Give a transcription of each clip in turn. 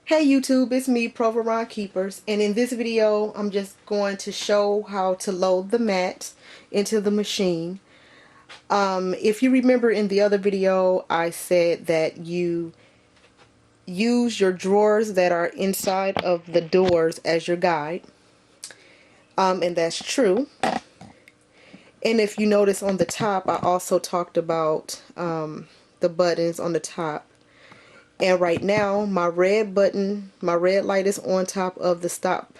Hey YouTube, it's me, Proveron Keepers, and in this video I'm just going to show how to load the mat into the machine. If you remember in the other video I said that you use your drawers that are inside of the doors as your guide, and that's true. And if you notice on the top, I also talked about the buttons on the top. And right now my red light is on top of the stop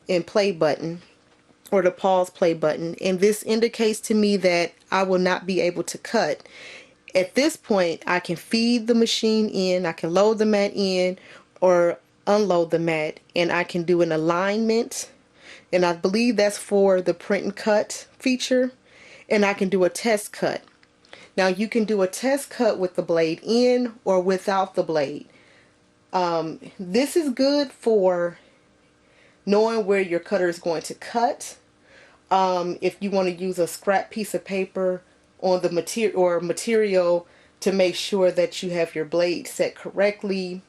and play button, or the pause play button, and this indicates to me that I will not be able to cut. At this point I can feed the machine in, I can load the mat in or unload the mat, and I can do an alignment, and I believe that's for the print and cut feature, and I can do a test cut. Now you can do a test cut with the blade in or without the blade. This is good for knowing where your cutter is going to cut. If you want to use a scrap piece of paper on the material to make sure that you have your blade set correctly,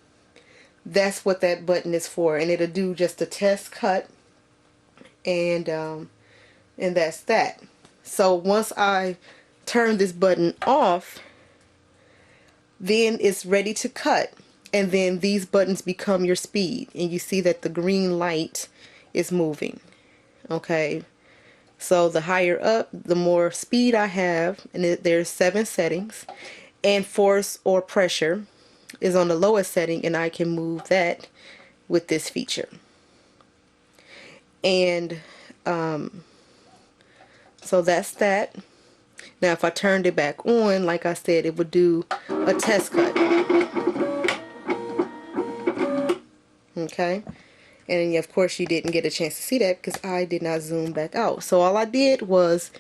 that's what that button is for, and it'll do just a test cut, and that's that. So once I turn this button off, then it's ready to cut, and then these buttons become your speed, and you see that the green light is moving. Okay, so the higher up, the more speed I have, and there's 7 settings, and force or pressure is on the lowest setting, and I can move that with this feature. And so that's that. Now if I turned it back on, like I said, it would do a test cut. Okay, and of course you didn't get a chance to see that because I did not zoom back out. So all I did was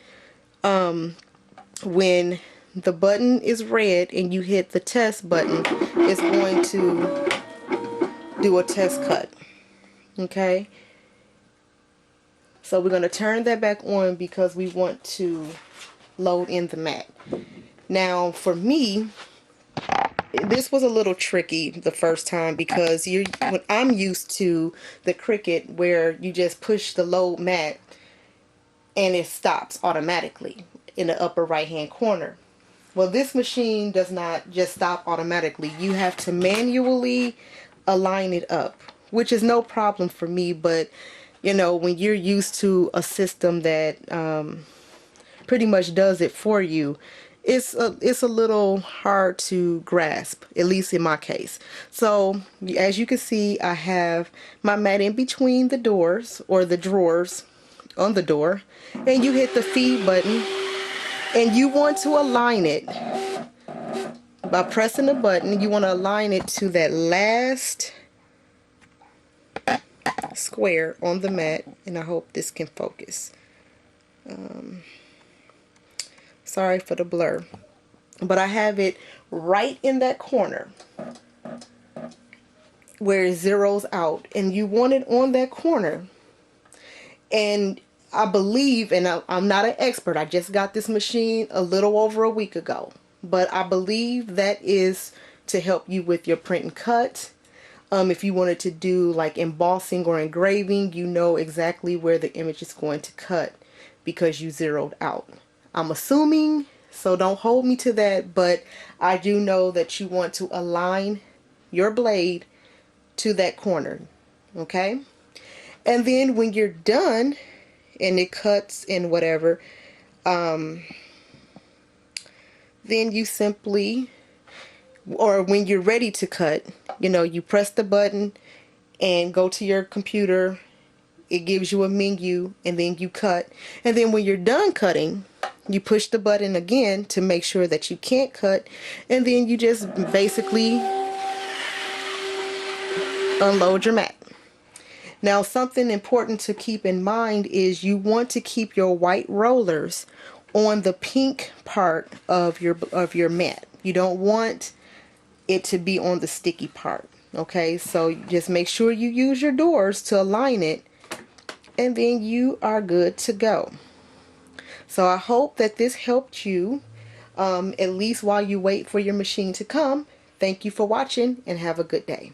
when the button is red and you hit the test button, it's going to do a test cut. Okay, so we're going to turn that back on because we want to load in the mat. Now for me, this was a little tricky the first time because when I'm used to the Cricut where you just push the load mat and it stops automatically in the upper right hand corner. Well, this machine does not just stop automatically. You have to manually align it up, which is no problem for me, but you know, when you're used to a system that pretty much does it for you, it's a little hard to grasp, at least in my case. So as you can see, I have my mat in between the doors, or the drawers on the door, and you hit the feed button, and you want to align it by pressing the button. You want to align it to that last square on the mat, and I hope this can focus. Sorry for the blur, but I have it right in that corner where it zeroes out, and you want it on that corner. And I believe, and I'm not an expert, I just got this machine a little over a week ago, but I believe that is to help you with your print and cut. If you wanted to do like embossing or engraving, you know exactly where the image is going to cut because you zeroed out. I'm assuming, so don't hold me to that, but I do know that you want to align your blade to that corner. Okay, and then when you're done and it cuts and whatever, then you simply, or when you're ready to cut, you know, you press the button and go to your computer. It gives you a menu, and then you cut, and then when you're done cutting, you push the button again to make sure that you can't cut, and then you just basically unload your mat. Now something important to keep in mind is you want to keep your white rollers on the pink part of your mat. You don't want it to be on the sticky part. Okay, so just make sure you use your doors to align it, and then you are good to go. So I hope that this helped you, at least while you wait for your machine to come. Thank you for watching, and have a good day.